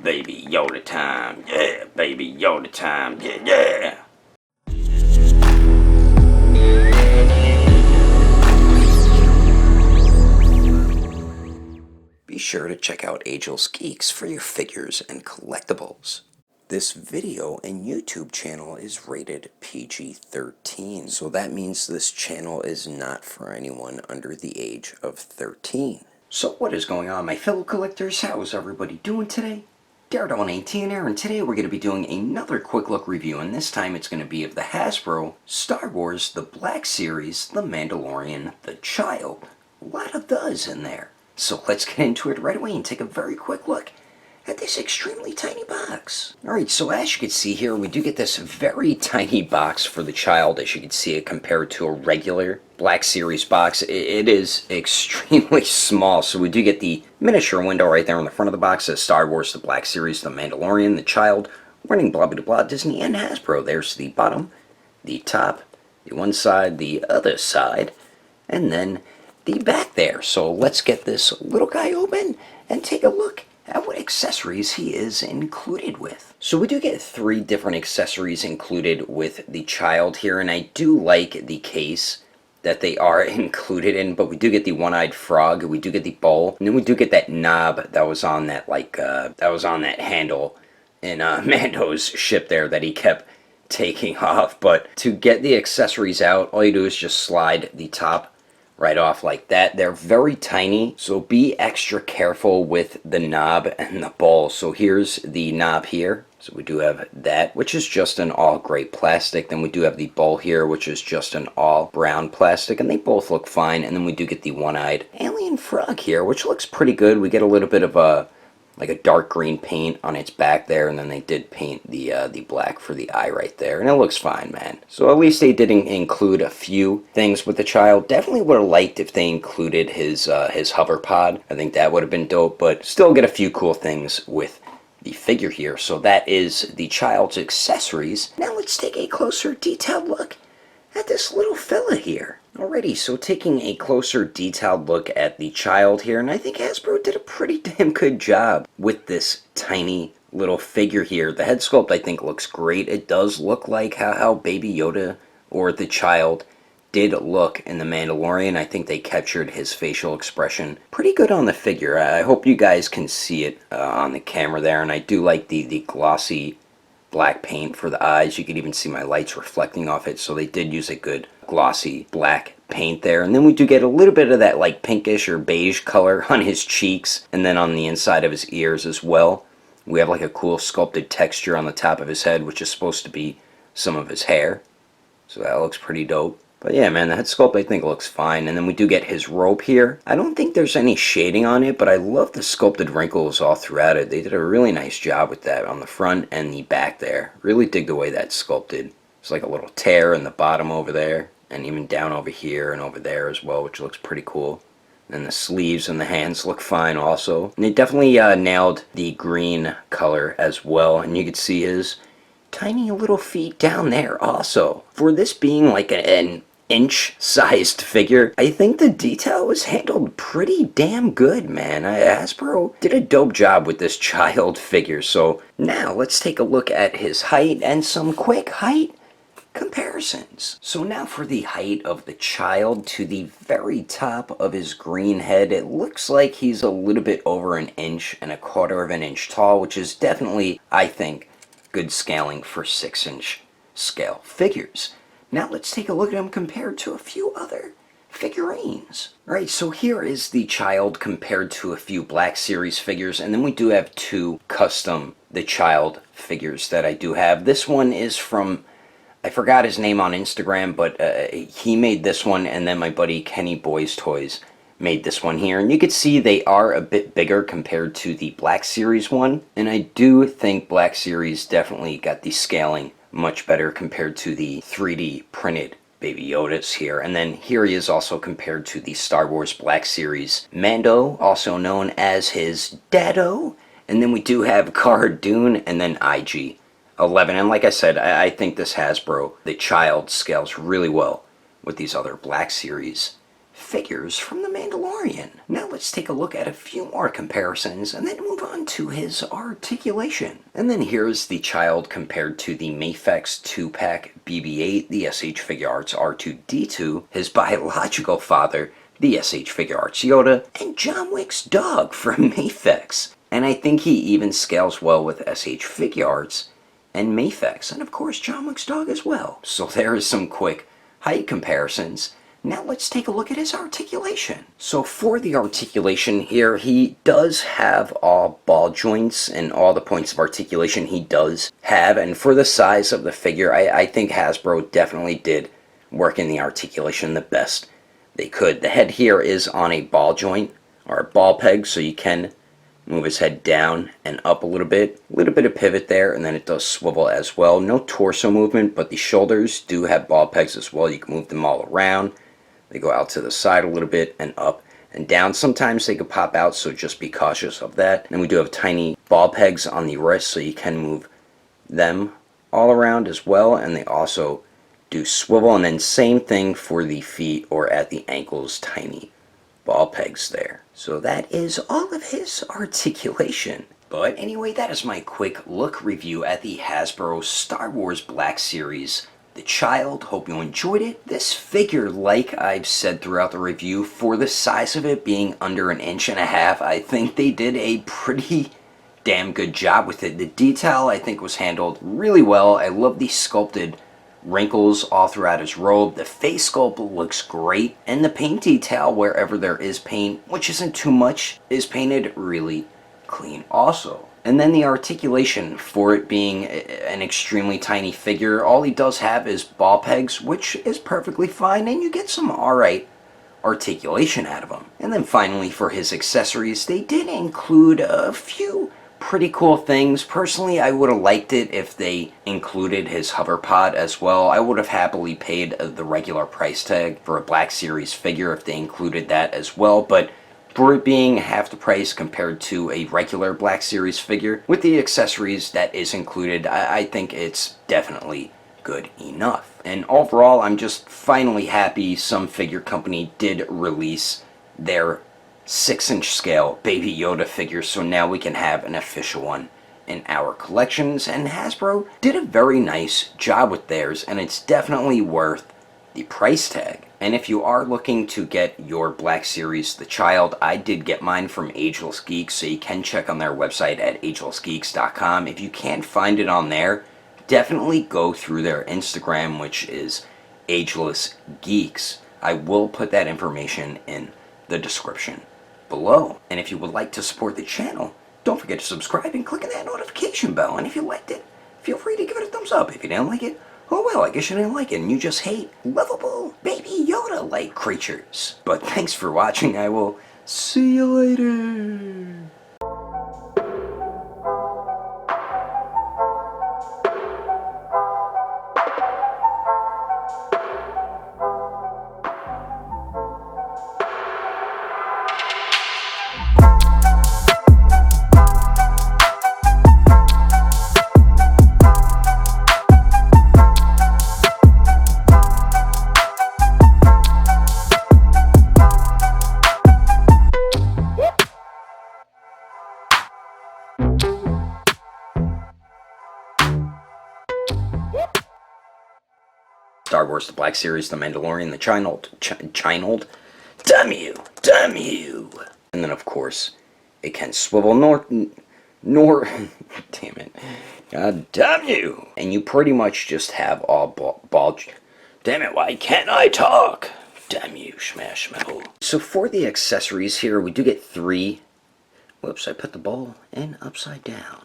Baby Yoda time, yeah, Baby Yoda time, yeah, yeah. Be sure to check out Agelessgeeks for your figures and collectibles. This video and YouTube channel is rated PG-13, so that means this channel is not for anyone under the age of 13. So what is going on, my fellow collectors? How is everybody doing today? Daredevil18 here, and today we're going to be doing another quick look review, and this time it's going to be of the Hasbro Star Wars The Black Series, The Mandalorian, The Child. A lot of does in there. So let's get into it right away and take a very quick look at this extremely tiny box. Alright, so as you can see here, we do get this very tiny box for the Child. As you can see it compared to a regular Black Series box, it is extremely small. So we do get the miniature window right there on the front of the box. It says Star Wars The Black Series, The Mandalorian, The Child, warning blah blah blah, Disney and Hasbro. There's the bottom, the top, the one side, the other side, and then the back there. So let's get this little guy open and take a look at what accessories he is included with. So we do get 3 different accessories included with the Child here, and I do like the case that they are included in, but we do get the one-eyed frog, we do get the bowl, and then we do get that knob that was on that that handle in Mando's ship there that he kept taking off. But to get the accessories out, all you do is just slide the top right off like that. They're very tiny, so be extra careful with the knob and the bowl. So here's the knob here. So we do have that, which is just an all gray plastic. Then we do have the bowl here, which is just an all brown plastic, and they both look fine. And then we do get the one-eyed alien frog here, which looks pretty good. We get a little bit of a dark green paint on its back there, and then they did paint the black for the eye right there, and it looks fine, man. So at least they did include a few things with the Child. Definitely would have liked if they included his hover pod. I think that would have been dope, but still get a few cool things with the figure here. So that is the Child's accessories. Now let's take a closer detailed look at this little fella here. Alrighty, so taking a closer detailed look at the Child here, and I think Hasbro did a pretty damn good job with this tiny little figure here. The head sculpt I think looks great. It does look like how Baby Yoda or the Child did look in The Mandalorian. I think they captured his facial expression pretty good on the figure. I hope you guys can see it on the camera there, and I do like the glossy black paint for the eyes. You could even see my lights reflecting off it, so they did use a good glossy black paint there. And then we do get a little bit of that like pinkish or beige color on his cheeks, and then on the inside of his ears as well. We have like a cool sculpted texture on the top of his head, which is supposed to be some of his hair, so that looks pretty dope. But yeah, man, the head sculpt I think looks fine. And then we do get his robe here. I don't think there's any shading on it, but I love the sculpted wrinkles all throughout it. They did a really nice job with that on the front and the back there. Really dig the way that's sculpted. It's like a little tear in the bottom over there, and even down over here and over there as well, which looks pretty cool. And the sleeves and the hands look fine also. And they definitely nailed the green color as well. And you can see his tiny little feet down there also. For this being like an inch-sized figure, I think the detail was handled pretty damn good, man. Hasbro did a dope job with this Child figure. So now let's take a look at his height and some quick height comparisons. So now for the height of the Child to the very top of his green head, it looks like he's a little bit over 1 1/4 inch tall, which is definitely, I think, good scaling for 6-inch scale figures. Now let's take a look at him compared to a few other figurines. Alright, so here is the Child compared to a few Black Series figures, and then we do have 2 custom The Child figures that I do have. This one is from, I forgot his name on Instagram, but he made this one, and then my buddy Kenny Boys Toys made this one here. And you can see they are a bit bigger compared to the Black Series one, and I do think Black Series definitely got the scaling much better compared to the 3D printed Baby Yodas here. And then here he is also compared to the Star Wars Black Series Mando, also known as his Daddo. And then we do have Cara Dune and then IG-11. And like I said, I think this Hasbro, the Child, scales really well with these other Black Series figures from The Mandalorian. Mandalorian. Now let's take a look at a few more comparisons and then move on to his articulation. And then here's the child compared to the Mafex 2-pack BB-8, the SH Figure Arts R2-D2, his biological father, the SH Figure Arts Yoda, and John Wick's dog from Mafex. And I think he even scales well with SH Figure Arts and Mafex, and of course John Wick's dog as well. So there is some quick height comparisons. Now let's take a look at his articulation. So for the articulation here, he does have all ball joints and all the points of articulation he does have. And for the size of the figure, I think Hasbro definitely did work in the articulation the best they could. The head here is on a ball joint or a ball peg, so you can move his head down and up a little bit of pivot there, and then it does swivel as well. No torso movement, but the shoulders do have ball pegs as well. You can move them all around. They go out to the side a little bit and up and down. Sometimes they could pop out, so just be cautious of that. And we do have tiny ball pegs on the wrist, so you can move them all around as well, and they also do swivel. And then same thing for the feet or at the ankles, tiny ball pegs there. So that is all of his articulation. But anyway, that is my quick look review at the Hasbro Star Wars Black Series, The Child. Hope you enjoyed it. This figure, like I've said throughout the review, for the size of it being under 1.5 inches, I think they did a pretty damn good job with it. The detail, I think, was handled really well. I love the sculpted wrinkles all throughout his robe. The face sculpt looks great, and the paint detail, wherever there is paint, which isn't too much, is painted really clean also. And then the articulation, for it being an extremely tiny figure, all he does have is ball pegs, which is perfectly fine, and you get some alright articulation out of him. And then finally, for his accessories, they did include a few pretty cool things. Personally, I would have liked it if they included his hover pod as well. I would have happily paid the regular price tag for a Black Series figure if they included that as well, but for it being half the price compared to a regular Black Series figure, with the accessories that is included, I think it's definitely good enough. And overall, I'm just finally happy some figure company did release their 6-inch scale Baby Yoda figure, so now we can have an official one in our collections. And Hasbro did a very nice job with theirs, and it's definitely worth the price tag. And if you are looking to get your Black Series The Child, I did get mine from Agelessgeeks, so you can check on their website at agelessgeeks.com. If you can't find it on there, definitely go through their Instagram, which is Agelessgeeks. I will put that information in the description below. And if you would like to support the channel, don't forget to subscribe and click on that notification bell. And if you liked it, feel free to give it a thumbs up. If you didn't like it, oh well, I guess you didn't like it and you just hate lovable Baby Yoda-like creatures. But thanks for watching. I will see you later. Star Wars The Black Series, The Mandalorian, The Child, damn you. And then of course, it can swivel nor, damn it, god damn you. And you pretty much just have all ball, damn it, why can't I talk? Damn you, smash metal. So for the accessories here, we do get 3, whoops, I put the ball in upside down.